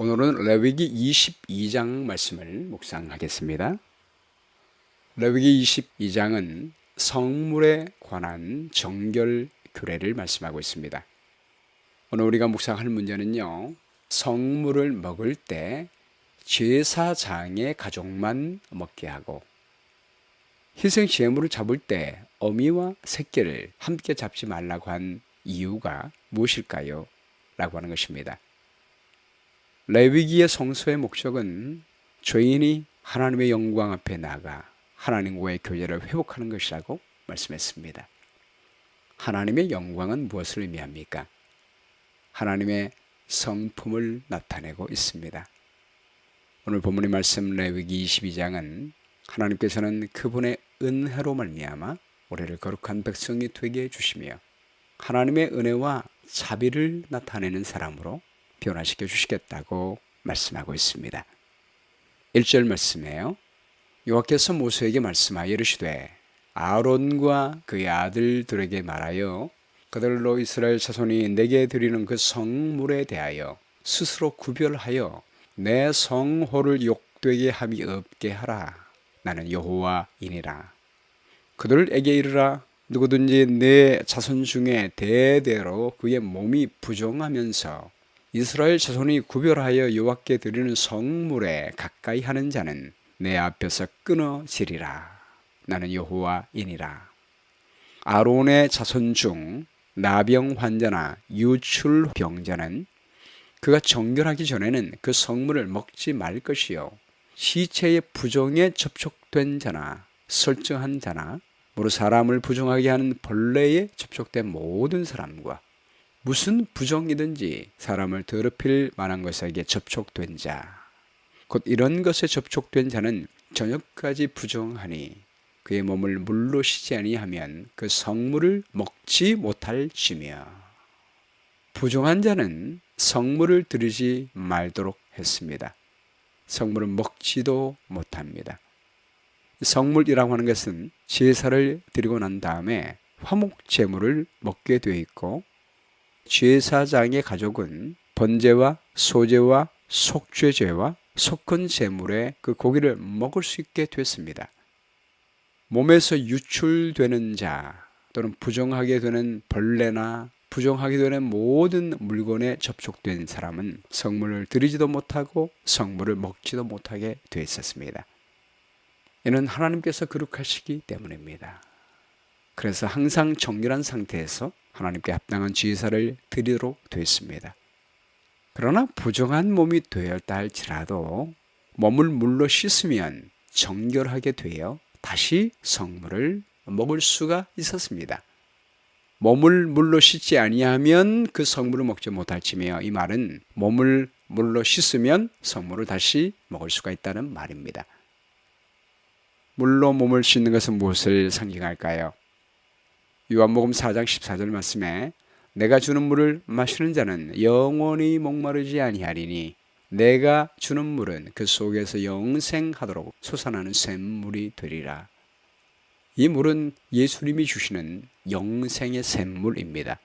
오늘은 레위기 22장 말씀을 묵상하겠습니다. 레위기 22장은 성물에 관한 정결 규례를 말씀하고 있습니다. 오늘 우리가 묵상할 문제는요, 성물을 먹을 때 제사장의 가족만 먹게 하고 희생 제물을 잡을 때 어미와 새끼를 함께 잡지 말라고 한 이유가 무엇일까요? 라고 하는 것입니다. 레위기의 성소의 목적은 죄인이 하나님의 영광 앞에 나가 하나님과의 교제를 회복하는 것이라고 말씀했습니다. 하나님의 영광은 무엇을 의미합니까? 하나님의 성품을 나타내고 있습니다. 오늘 본문의 말씀 레위기 22장은 하나님께서는 그분의 은혜로 말미암아 우리를 거룩한 백성이 되게 해주시며 하나님의 은혜와 자비를 나타내는 사람으로 변화시켜 주시겠다고 말씀하고 있습니다. 1절 말씀이에요. 여호와께서 모세에게 말씀하여 이르시되 아론과 그의 아들들에게 말하여 그들로 이스라엘 자손이 내게 드리는 그 성물에 대하여 스스로 구별하여 내 성호를 욕되게 함이 없게 하라. 나는 여호와이니라. 그들에게 이르라. 누구든지 내 자손 중에 대대로 그의 몸이 부정하면서 이스라엘 자손이 구별하여 여호와께 드리는 성물에 가까이 하는 자는 내 앞에서 끊어지리라. 나는 여호와이니라. 아론의 자손 중 나병 환자나 유출 병자는 그가 정결하기 전에는 그 성물을 먹지 말 것이요, 시체의 부정에 접촉된 자나 설정한 자나 무릇 사람을 부정하게 하는 벌레에 접촉된 모든 사람과 무슨 부정이든지 사람을 더럽힐 만한 것에게 접촉된 자, 곧 이런 것에 접촉된 자는 저녁까지 부정하니 그의 몸을 물로 씻지 아니하면 그 성물을 먹지 못할지며, 부정한 자는 성물을 드리지 말도록 했습니다. 성물을 먹지도 못합니다. 성물이라고 하는 것은 제사를 드리고 난 다음에 화목 제물을 먹게 되어 있고, 제사장의 가족은 번제와 소제와 속죄제와 속건 제물의 그 고기를 먹을 수 있게 됐습니다. 몸에서 유출되는 자 또는 부정하게 되는 벌레나 부정하게 되는 모든 물건에 접촉된 사람은 성물을 드리지도 못하고 성물을 먹지도 못하게 되어 있었습니다. 이는 하나님께서 거룩하시기 때문입니다. 그래서 항상 정결한 상태에서 하나님께 합당한 제사를 드리도록 되어 있습니다. 그러나 부정한 몸이 되었다 할지라도 몸을 물로 씻으면 정결하게 되어 다시 성물을 먹을 수가 있었습니다. 몸을 물로 씻지 아니하면 그 성물을 먹지 못할지며, 이 말은 몸을 물로 씻으면 성물을 다시 먹을 수가 있다는 말입니다. 물로 몸을 씻는 것은 무엇을 상징할까요? 요한복음 4장 14절 말씀에 내가 주는 물을 마시는 자는 영원히 목마르지 아니하리니 내가 주는 물은 그 속에서 영생하도록 솟아나는 샘물이 되리라. 이 물은 예수님이 주시는 영생의 샘물입니다.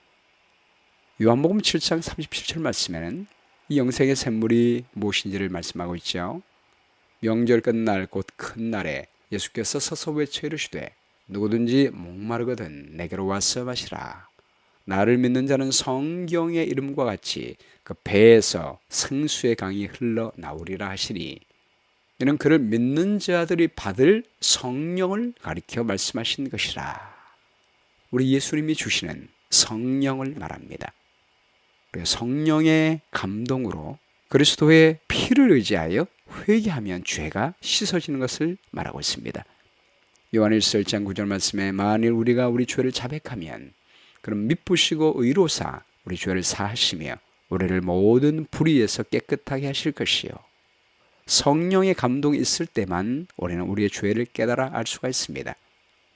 요한복음 7장 37절 말씀에는 이 영생의 샘물이 무엇인지를 말씀하고 있죠. 명절 끝날 곧 큰 날에 예수께서 서서 외쳐 이르시되 누구든지 목마르거든 내게로 와서 마시라. 나를 믿는 자는 성경의 이름과 같이 그 배에서 생수의 강이 흘러나오리라 하시니, 이는 그를 믿는 자들이 받을 성령을 가리켜 말씀하신 것이라. 우리 예수님이 주시는 성령을 말합니다. 성령의 감동으로 그리스도의 피를 의지하여 회개하면 죄가 씻어지는 것을 말하고 있습니다. 요한일서 1장 9절 말씀에 만일 우리가 우리 죄를 자백하면 그럼 미쁘시고 의로사 우리 죄를 사하시며 우리를 모든 불의에서 깨끗하게 하실 것이요. 성령의 감동이 있을 때만 우리는 우리의 죄를 깨달아 알 수가 있습니다.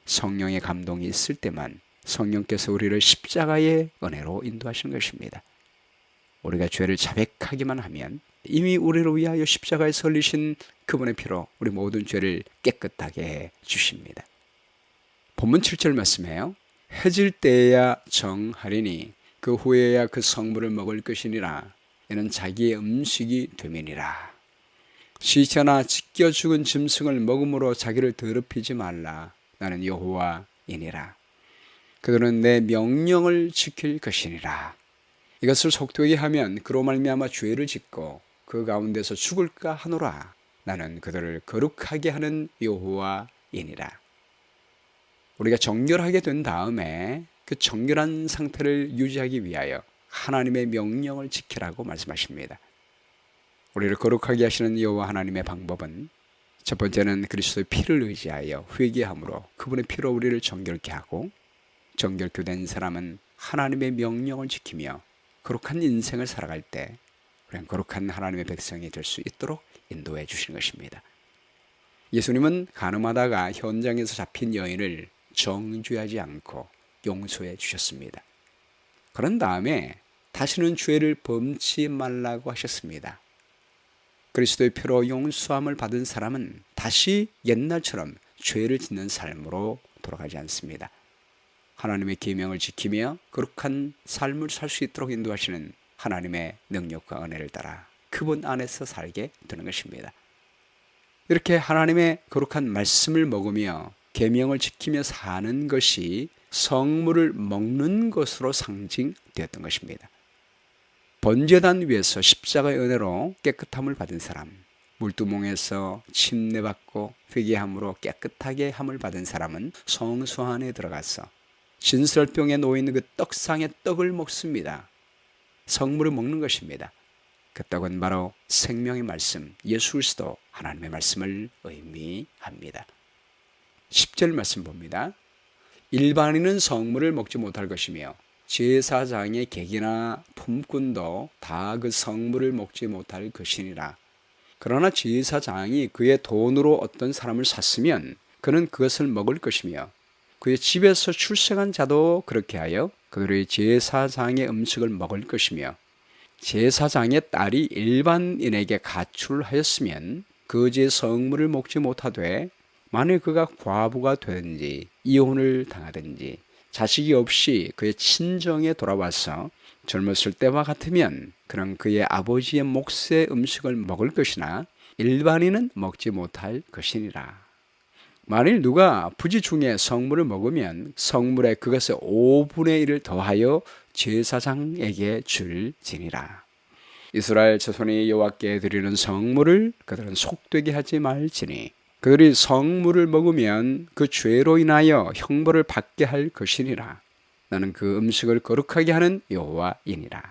성령의 감동이 있을 때만 성령께서 우리를 십자가의 은혜로 인도하시는 것입니다. 우리가 죄를 자백하기만 하면 이미 우리를 위하여 십자가에 설리신 그분의 피로 우리 모든 죄를 깨끗하게 해 주십니다. 본문 7절 말씀이에요. 해질 때에야 정하리니 그 후에야 그 성물을 먹을 것이니라. 이는 자기의 음식이 되면이라. 시체나 찢겨 죽은 짐승을 먹음으로 자기를 더럽히지 말라. 나는 여호와이니라. 그들은 내 명령을 지킬 것이니라. 이것을 속되게 하면 그로 말미암아 죄를 짓고 그 가운데서 죽을까 하노라. 나는 그들을 거룩하게 하는 여호와이니라. 우리가 정결하게 된 다음에 그 정결한 상태를 유지하기 위하여 하나님의 명령을 지키라고 말씀하십니다. 우리를 거룩하게 하시는 여호와 하나님의 방법은 첫 번째는 그리스도의 피를 의지하여 회개함으로 그분의 피로 우리를 정결케 하고, 정결케 된 사람은 하나님의 명령을 지키며 거룩한 인생을 살아갈 때 우리는 거룩한 하나님의 백성이 될 수 있도록 인도해 주시는 것입니다. 예수님은 간음하다가 현장에서 잡힌 여인을 정죄하지 않고 용서해 주셨습니다. 그런 다음에 다시는 죄를 범치 말라고 하셨습니다. 그리스도의 피로 용서함을 받은 사람은 다시 옛날처럼 죄를 짓는 삶으로 돌아가지 않습니다. 하나님의 계명을 지키며 거룩한 삶을 살 수 있도록 인도하시는 하나님의 능력과 은혜를 따라 그분 안에서 살게 되는 것입니다. 이렇게 하나님의 거룩한 말씀을 먹으며 계명을 지키며 사는 것이 성물을 먹는 것으로 상징되었던 것입니다. 번제단 위에서 십자가의 은혜로 깨끗함을 받은 사람, 물두멍에서 침례받고 회개함으로 깨끗하게 함을 받은 사람은 성소 안에 들어가서 진설병에 놓여있는 그 떡상의 떡을 먹습니다. 성물을 먹는 것입니다. 그 떡은 바로 생명의 말씀, 예수 그리스도 하나님의 말씀을 의미합니다. 10절 말씀 봅니다. 일반인은 성물을 먹지 못할 것이며 제사장의 객이나 품꾼도 다 그 성물을 먹지 못할 것이니라. 그러나 제사장이 그의 돈으로 어떤 사람을 샀으면 그는 그것을 먹을 것이며 그의 집에서 출생한 자도 그렇게 하여 그들의 제사장의 음식을 먹을 것이며, 제사장의 딸이 일반인에게 가출하였으면 그 제 성물을 먹지 못하되 만일 그가 과부가 되든지 이혼을 당하든지 자식이 없이 그의 친정에 돌아와서 젊었을 때와 같으면 그는 그의 아버지의 몫의 음식을 먹을 것이나 일반인은 먹지 못할 것이니라. 만일 누가 부지 중에 성물을 먹으면 성물에 그것의 5분의 1을 더하여 제사장에게 줄지니라. 이스라엘 자손이 여호와께 드리는 성물을 그들은 속되게 하지 말지니 그들이 성물을 먹으면 그 죄로 인하여 형벌을 받게 할 것이니라. 나는 그 음식을 거룩하게 하는 여호와이니라.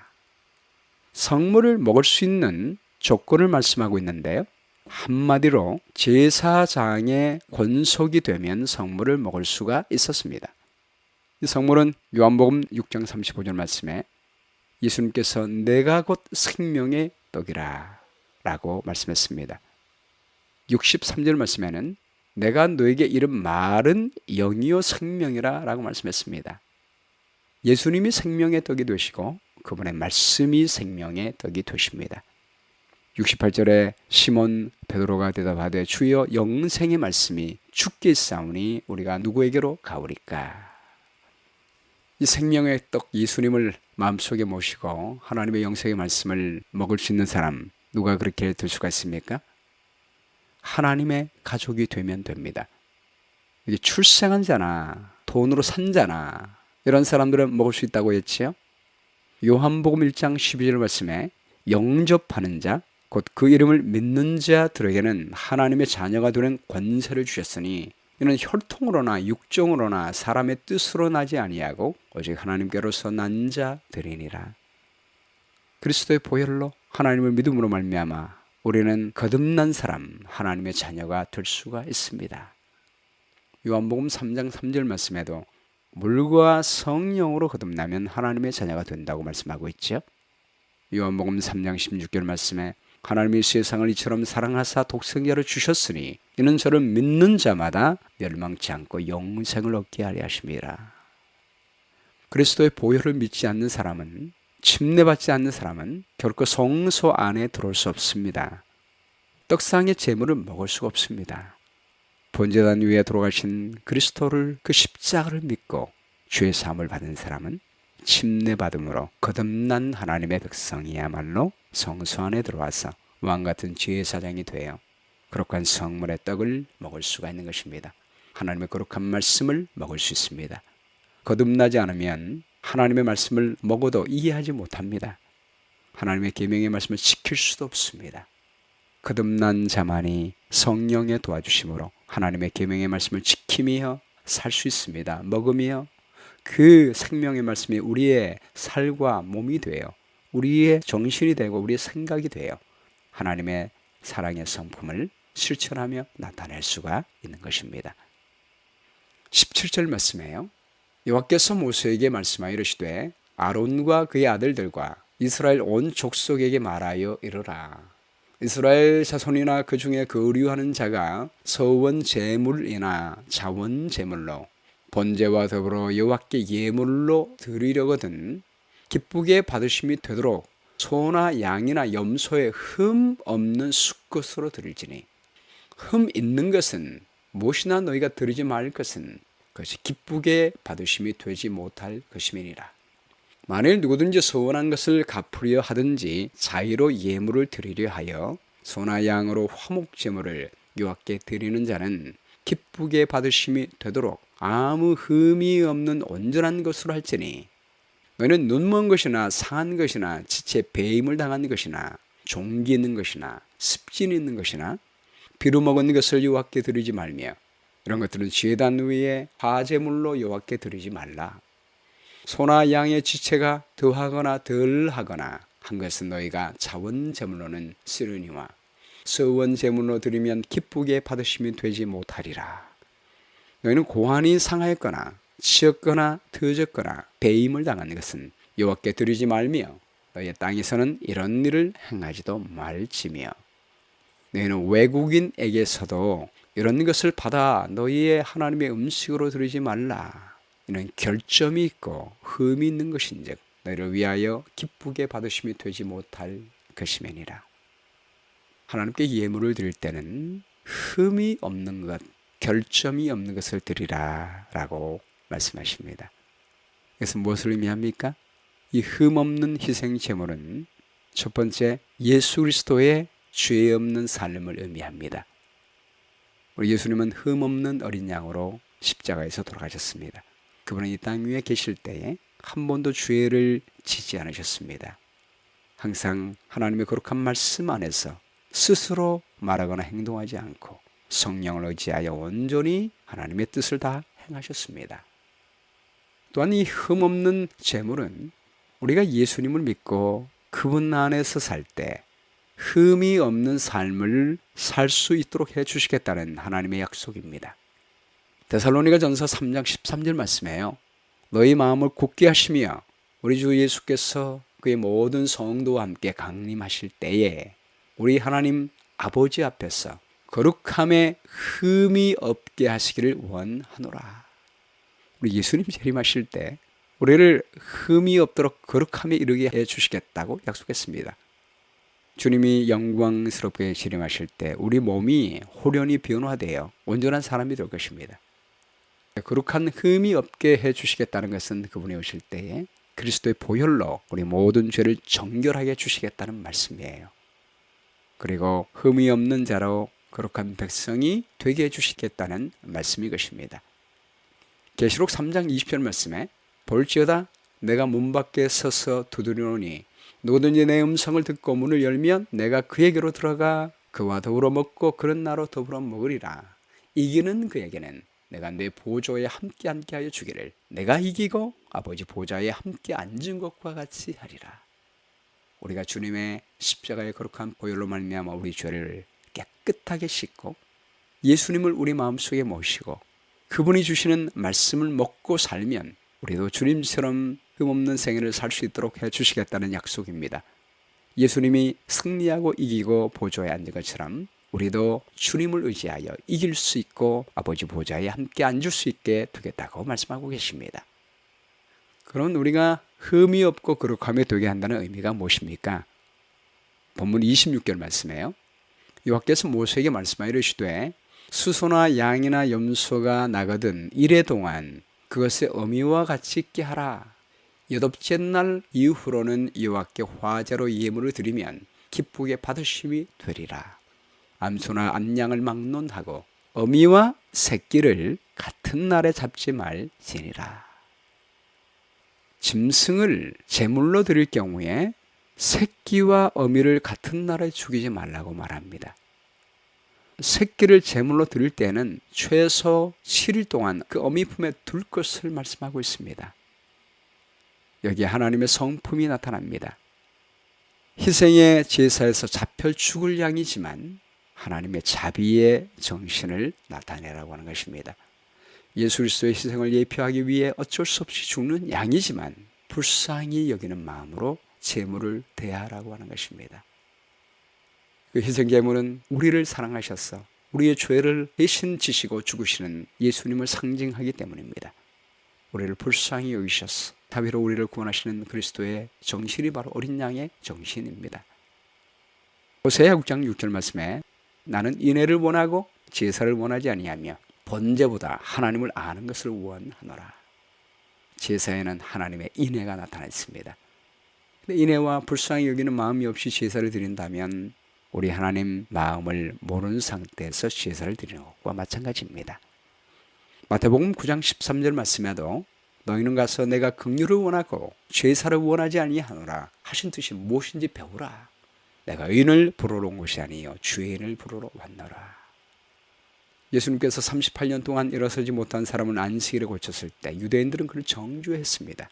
성물을 먹을 수 있는 조건을 말씀하고 있는데요, 한마디로 제사장의 권속이 되면 성물을 먹을 수가 있었습니다. 이 성물은 요한복음 6장 35절 말씀에 예수님께서 내가 곧 생명의 떡이라 라고 말씀했습니다. 63절 말씀에는 내가 너에게 이른 말은 영이요 생명이라 라고 말씀했습니다. 예수님이 생명의 떡이 되시고 그분의 말씀이 생명의 떡이 되십니다. 68절에 시몬 베드로가 대답하되 주여 영생의 말씀이 주께 있사오니 우리가 누구에게로 가오리까. 이 생명의 떡 예수님을 마음속에 모시고 하나님의 영생의 말씀을 먹을 수 있는 사람, 누가 그렇게 될 수가 있습니까? 하나님의 가족이 되면 됩니다. 이게 출생한 자나 돈으로 산 자나 이런 사람들은 먹을 수 있다고 했지요. 요한복음 1장 12절 말씀에 영접하는 자 곧 그 이름을 믿는 자들에게는 하나님의 자녀가 되는 권세를 주셨으니 이는 혈통으로나 육정으로나 사람의 뜻으로 나지 아니하고 오직 하나님께로서 난 자들이니라. 그리스도의 보혈로 하나님을 믿음으로 말미암아 우리는 거듭난 사람, 하나님의 자녀가 될 수가 있습니다. 요한복음 3장 3절 말씀에도 물과 성령으로 거듭나면 하나님의 자녀가 된다고 말씀하고 있죠. 요한복음 3장 16절 말씀에 하나님이 세상을 이처럼 사랑하사 독생자를 주셨으니 이는 저를 믿는 자마다 멸망치 않고 영생을 얻게 하려 하심이라. 그리스도의 보혈을 믿지 않는 사람은, 침례받지 않는 사람은 결코 성소 안에 들어올 수 없습니다. 떡상의 제물을 먹을 수가 없습니다. 번제단 위에 돌아가신 그리스도를, 그 십자가를 믿고 죄 사함을 받은 사람은 침례받음으로 거듭난 하나님의 백성이야말로 성소 안에 들어와서 왕같은 제사장이 되어 거룩한 성물의 떡을 먹을 수가 있는 것입니다. 하나님의 거룩한 말씀을 먹을 수 있습니다. 거듭나지 않으면 하나님의 말씀을 먹어도 이해하지 못합니다. 하나님의 계명의 말씀을 지킬 수도 없습니다. 거듭난 자만이 성령의 도와주심으로 하나님의 계명의 말씀을 지키며 살 수 있습니다. 먹으며 그 생명의 말씀이 우리의 살과 몸이 되어 우리의 정신이 되고 우리의 생각이 되어 하나님의 사랑의 성품을 실천하며 나타낼 수가 있는 것입니다. 17절 말씀이에요. 여호와께서 모세에게 말씀하여 이르시되 아론과 그의 아들들과 이스라엘 온 족속에게 말하여 이르라. 이스라엘 자손이나 그 중에 거류하는 자가 서원 제물이나 자원 제물로 번제와 더불어 여호와께 예물로 드리려거든 기쁘게 받으심이 되도록 소나 양이나 염소의 흠 없는 수것으로 드릴지니 흠 있는 것은 무엇이나 너희가 드리지 말 것은 그것이 기쁘게 받으심이 되지 못할 것임이니라. 만일 누구든지 서원한 것을 갚으려 하든지 자의로 예물을 드리려 하여 소나 양으로 화목제물을 여호와께 드리는 자는 기쁘게 받으심이 되도록 아무 흠이 없는 온전한 것으로 할지니 너희는 눈먼 것이나 상한 것이나 지체 배임을 당한 것이나 종기 있는 것이나 습진 있는 것이나 비루 먹은 것을 여호와께 드리지 말며 이런 것들은 제단 위에 화제물로 여호와께 드리지 말라. 소나 양의 지체가 더하거나 덜하거나 한 것은 너희가 자원 제물로는 쓰려니와 서원 제물로 드리면 기쁘게 받으심이 되지 못하리라. 너희는 고환이 상하였거나 치었거나 터졌거나 배임을 당한 것은 여호와께 드리지 말며 너희의 땅에서는 이런 일을 행하지도 말지며 너희는 외국인에게서도 이런 것을 받아 너희의 하나님의 음식으로 드리지 말라. 이는 결점이 있고 흠이 있는 것인즉 너희를 위하여 기쁘게 받으심이 되지 못할 것이매니라. 하나님께 예물을 드릴 때는 흠이 없는 것, 결점이 없는 것을 드리라 라고 말씀하십니다. 그래서 무엇을 의미합니까? 이 흠 없는 희생 제물은 첫 번째 예수 그리스도의 죄 없는 삶을 의미합니다. 우리 예수님은 흠 없는 어린 양으로 십자가에서 돌아가셨습니다. 그분은 이 땅 위에 계실 때에 한 번도 죄를 지지 않으셨습니다. 항상 하나님의 거룩한 말씀 안에서 스스로 말하거나 행동하지 않고 성령을 의지하여 온전히 하나님의 뜻을 다 행하셨습니다. 또한 이 흠없는 제물은 우리가 예수님을 믿고 그분 안에서 살 때 흠이 없는 삶을 살 수 있도록 해 주시겠다는 하나님의 약속입니다. 데살로니가전서 3장 13절 말씀이에요. 너희 마음을 굳게 하시며 우리 주 예수께서 그의 모든 성도와 함께 강림하실 때에 우리 하나님 아버지 앞에서 거룩함에 흠이 없게 하시기를 원하노라. 우리 예수님 재림하실 때 우리를 흠이 없도록 거룩함에 이르게 해 주시겠다고 약속했습니다. 주님이 영광스럽게 재림하실 때 우리 몸이 홀연히 변화되어 온전한 사람이 될 것입니다. 거룩한 흠이 없게 해 주시겠다는 것은 그분이 오실 때에 그리스도의 보혈로 우리 모든 죄를 정결하게 해 주시겠다는 말씀이에요. 그리고 흠이 없는 자로 거룩한 백성이 되게 해 주시겠다는 말씀이 것입니다. 계시록 3장 20절 말씀에 볼지어다 내가 문 밖에 서서 두드리노니 누구든지 내 음성을 듣고 문을 열면 내가 그에게로 들어가 그와 더불어 먹고 그런 나로 더불어 먹으리라. 이기는 그에게는 내가 내 보좌에 함께 하여 주기를 내가 이기고 아버지 보좌에 함께 앉은 것과 같이 하리라. 우리가 주님의 십자가의 거룩한 보혈로 말미암아 우리 죄를 깨끗하게 씻고 예수님을 우리 마음속에 모시고 그분이 주시는 말씀을 먹고 살면 우리도 주님처럼 흠없는 생애를 살 수 있도록 해 주시겠다는 약속입니다. 예수님이 승리하고 이기고 보좌에 앉은 것처럼 우리도 주님을 의지하여 이길 수 있고 아버지 보좌에 함께 앉을 수 있게 되겠다고 말씀하고 계십니다. 그럼 우리가 흠이 없고 거룩함에 되게 한다는 의미가 무엇입니까? 본문 26절 말씀이에요. 여호와께서 모세에게 말씀하여 이르시되 수소나 양이나 염소가 나거든 이래 동안 그것의 어미와 같이 있게 하라. 여덟째 날 이후로는 여호와께 화제로 예물을 드리면 기쁘게 받으심이 되리라. 암소나 암양을 막론하고 어미와 새끼를 같은 날에 잡지 말지니라. 짐승을 제물로 드릴 경우에 새끼와 어미를 같은 날에 죽이지 말라고 말합니다. 새끼를 제물로 드릴 때는 최소 7일 동안 그 어미 품에 둘 것을 말씀하고 있습니다. 여기에 하나님의 성품이 나타납니다. 희생의 제사에서 잡혀 죽을 양이지만 하나님의 자비의 정신을 나타내라고 하는 것입니다. 예수 그리스도의 희생을 예표하기 위해 어쩔 수 없이 죽는 양이지만 불쌍히 여기는 마음으로 제물을 대하라고 하는 것입니다. 그 희생 제물은 우리를 사랑하셔서 우리의 죄를 대신 지시고 죽으시는 예수님을 상징하기 때문입니다. 우리를 불쌍히 여기셔서 다비로 우리를 구원하시는 그리스도의 정신이 바로 어린 양의 정신입니다. 호세아 6장 6절 말씀에 나는 인애를 원하고 제사를 원하지 아니하며 번제보다 하나님을 아는 것을 원하노라. 제사에는 하나님의 인애가 나타나 있습니다. 인애와 불쌍히 여기는 마음이 없이 제사를 드린다면 우리 하나님 마음을 모르는 상태에서 제사를 드리는 것과 마찬가지입니다. 마태복음 9장 13절 말씀에도 너희는 가서 내가 긍휼을 원하고 제사를 원하지 아니하노라 하신 뜻이 무엇인지 배우라. 내가 의인을 부르러 온 것이 아니요 죄인을 부르러 왔노라. 예수님께서 38년 동안 일어서지 못한 사람을 안식일에 고쳤을 때 유대인들은 그를 정죄했습니다.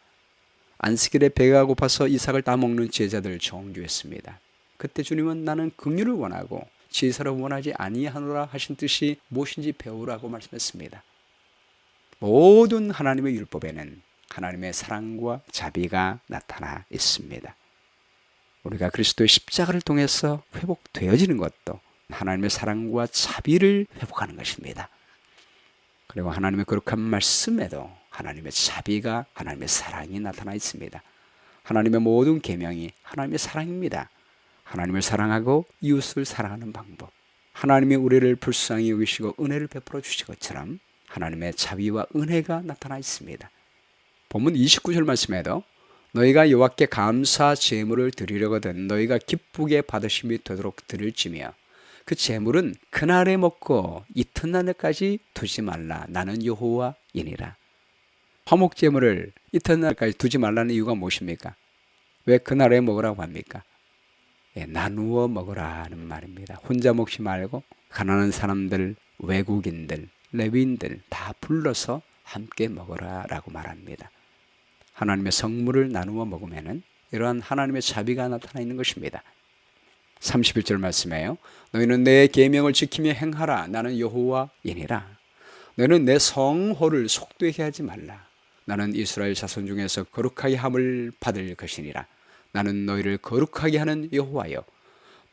안식일에 배가 고파서 이삭을 따먹는 제자들을 정죄했습니다. 그때 주님은 나는 긍휼을 원하고 제사를 원하지 아니하노라 하신 뜻이 무엇인지 배우라고 말씀했습니다. 모든 하나님의 율법에는 하나님의 사랑과 자비가 나타나 있습니다. 우리가 그리스도의 십자가를 통해서 회복되어지는 것도 하나님의 사랑과 자비를 회복하는 것입니다. 그리고 하나님의 거룩한 말씀에도 하나님의 자비가, 하나님의 사랑이 나타나 있습니다. 하나님의 모든 계명이 하나님의 사랑입니다. 하나님을 사랑하고 이웃을 사랑하는 방법, 하나님이 우리를 불쌍히 여기시고 은혜를 베풀어 주신 것처럼 하나님의 자비와 은혜가 나타나 있습니다. 본문 29절 말씀에도 너희가 여호와께 감사 제물을 드리려거든 너희가 기쁘게 받으심이 되도록 드릴지며 그 제물은 그날에 먹고 이튿날까지 두지 말라. 나는 여호와이니라. 화목 제물을 이튿날까지 두지 말라는 이유가 무엇입니까? 왜 그날에 먹으라고 합니까? 나누어 먹으라는 말입니다. 혼자 먹지 말고 가난한 사람들, 외국인들, 레위인들 다 불러서 함께 먹으라라고 말합니다. 하나님의 성물을 나누어 먹으면은 이러한 하나님의 자비가 나타나 있는 것입니다. 31절 말씀에요. 너희는 내 계명을 지키며 행하라. 나는 여호와이니라. 너희는 내 성호를 속되게 하지 말라. 나는 이스라엘 자손 중에서 거룩하게 함을 받을 것이니라. 나는 너희를 거룩하게 하는 여호와여.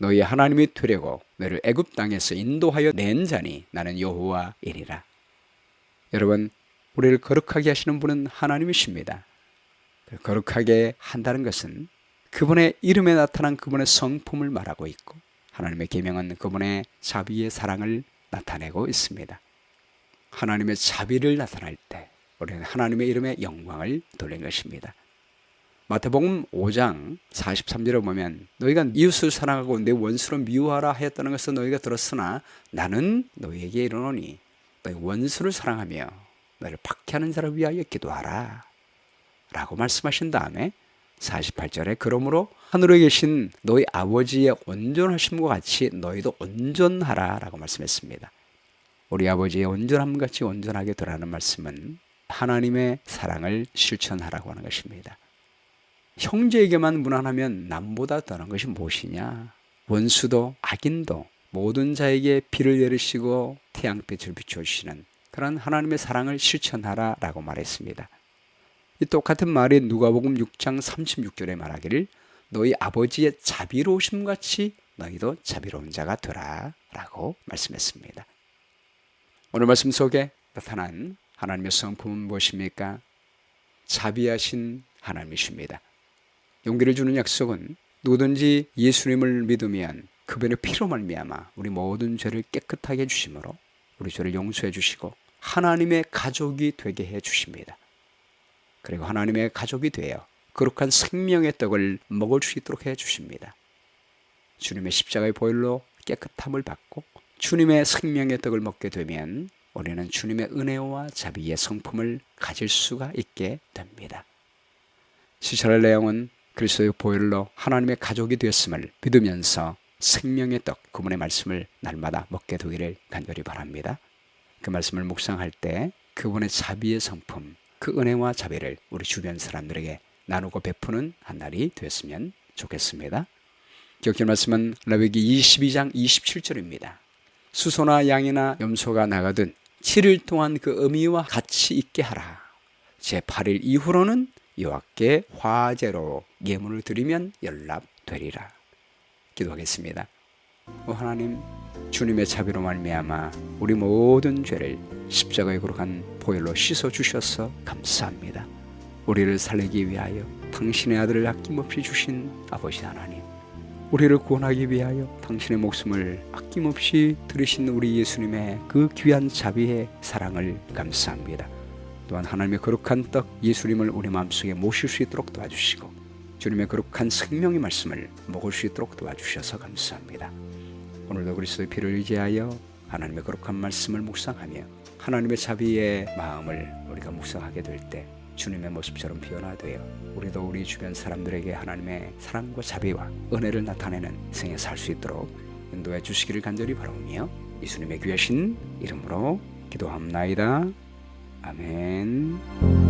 너희 하나님이 되려고 너희를 애굽 땅에서 인도하여 낸 자니 나는 여호와이니라. 여러분, 우리를 거룩하게 하시는 분은 하나님이십니다. 거룩하게 한다는 것은 그분의 이름에 나타난 그분의 성품을 말하고 있고 하나님의 계명은 그분의 자비의 사랑을 나타내고 있습니다. 하나님의 자비를 나타낼 때 우리는 하나님의 이름에 영광을 돌린 것입니다. 마태복음 5장 43절에 보면 너희가 이웃을 사랑하고 내 원수를 미워하라 하였다는 것을 너희가 들었으나 나는 너희에게 이르노니 너희 원수를 사랑하며 너희를 박해하는 자를 위하여 기도하라 라고 말씀하신 다음에 48절에 그러므로 하늘에 계신 너희 아버지의 온전하심과 같이 너희도 온전하라 라고 말씀했습니다. 우리 아버지의 온전함 같이 온전하게 되라는 말씀은 하나님의 사랑을 실천하라고 하는 것입니다. 형제에게만 무난하면 남보다 더한 것이 무엇이냐? 원수도 악인도 모든 자에게 비를 내리시고 태양빛을 비춰주시는 그런 하나님의 사랑을 실천하라 라고 말했습니다. 이 똑같은 말이 누가복음 6장 36절에 말하기를 너희 아버지의 자비로우심 같이 너희도 자비로운 자가 되라 라고 말씀했습니다. 오늘 말씀 속에 나타난 하나님의 성품은 무엇입니까? 자비하신 하나님이십니다. 용기를 주는 약속은 누구든지 예수님을 믿으면 그분의 피로 말미암아 우리 모든 죄를 깨끗하게 해주심으로 우리 죄를 용서해 주시고 하나님의 가족이 되게 해 주십니다. 그리고 하나님의 가족이 되어 거룩한 생명의 떡을 먹을 수 있도록 해주십니다. 주님의 십자가의 보혈로 깨끗함을 받고 주님의 생명의 떡을 먹게 되면 우리는 주님의 은혜와 자비의 성품을 가질 수가 있게 됩니다. 이스라엘 내용은 그리스도의 보혈로 하나님의 가족이 되었음을 믿으면서 생명의 떡, 그분의 말씀을 날마다 먹게 되기를 간절히 바랍니다. 그 말씀을 묵상할 때 그분의 자비의 성품, 그 은혜와 자비를 우리 주변 사람들에게 나누고 베푸는 한 날이 되었으면 좋겠습니다. 기억할 말씀은 레위기 22장 27절입니다. 수소나 양이나 염소가 나가든 7일 동안 그 어미와 같이 있게 하라. 제8일 이후로는 여호와께 화제로 예물을 드리면 연락되리라. 기도하겠습니다. 하나님, 주님의 자비로 말미암아 우리 모든 죄를 십자가의 거룩한 보혈로 씻어 주셔서 감사합니다. 우리를 살리기 위하여 당신의 아들을 아낌없이 주신 아버지 하나님, 우리를 구원하기 위하여 당신의 목숨을 아낌없이 들으신 우리 예수님의 그 귀한 자비의 사랑을 감사합니다. 또한 하나님의 거룩한 떡 예수님을 우리 마음속에 모실 수 있도록 도와주시고 주님의 거룩한 생명의 말씀을 먹을 수 있도록 도와주셔서 감사합니다. 오늘도 그리스도의 피를 의지하여 하나님의 거룩한 말씀을 묵상하며 하나님의 자비의 마음을 우리가 묵상하게 될 때 주님의 모습처럼 변화되어 우리도 우리 주변 사람들에게 하나님의 사랑과 자비와 은혜를 나타내는 생에 살 수 있도록 인도해 주시기를 간절히 바라오며 예수님의 귀하신 이름으로 기도합나이다. 아멘.